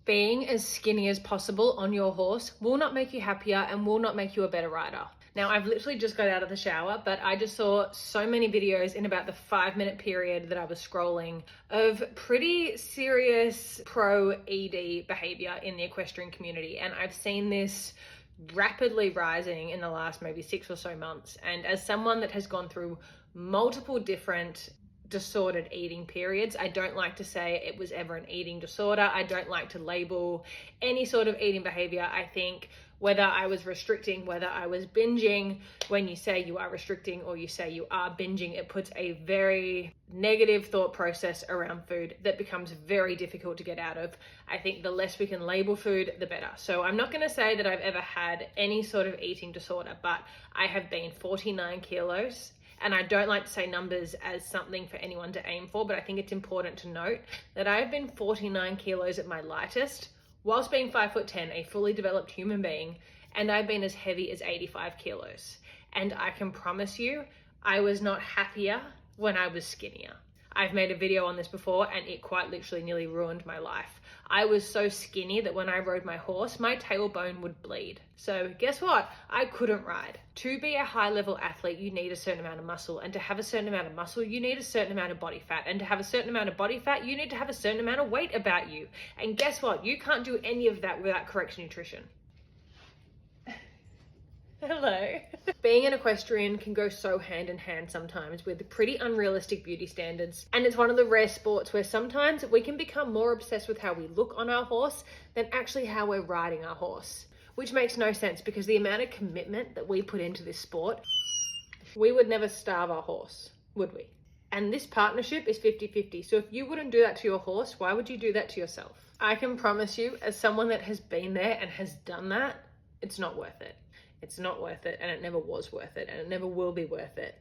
Being as skinny as possible on your horse will not make you happier and will not make you a better rider. Now, I've literally just got out of the shower, but I just saw so many videos in about the 5-minute period that I was scrolling of pretty serious pro-ED behavior in the equestrian community. And I've seen this rapidly rising in the last maybe 6 or so months. And as someone that has gone through multiple different disordered eating periods, I don't like to say it was ever an eating disorder. I don't like to label any sort of eating behavior. I think whether I was restricting, whether I was binging, when you say you are restricting or you say you are binging, it puts a very negative thought process around food that becomes very difficult to get out of. I think the less we can label food, the better. So I'm not going to say that I've ever had any sort of eating disorder, but I have been 49 kilos. And I don't like to say numbers as something for anyone to aim for, but I think it's important to note that I've been 49 kilos at my lightest, whilst being 5'10", a fully developed human being, and I've been as heavy as 85 kilos. And I can promise you, I was not happier when I was skinnier. I've made a video on this before and it quite literally nearly ruined my life. I was so skinny that when I rode my horse, my tailbone would bleed. So guess what? I couldn't ride. To be a high level athlete, you need a certain amount of muscle, and to have a certain amount of muscle, you need a certain amount of body fat, and to have a certain amount of body fat, you need to have a certain amount of weight about you. And guess what? You can't do any of that without correct nutrition. Hello. Being an equestrian can go so hand in hand sometimes with pretty unrealistic beauty standards. And it's one of the rare sports where sometimes we can become more obsessed with how we look on our horse than actually how we're riding our horse. Which makes no sense because the amount of commitment that we put into this sport, we would never starve our horse, would we? And this partnership is 50-50. So if you wouldn't do that to your horse, why would you do that to yourself? I can promise you, as someone that has been there and has done that, it's not worth it. It's not worth it, and it never was worth it, and it never will be worth it.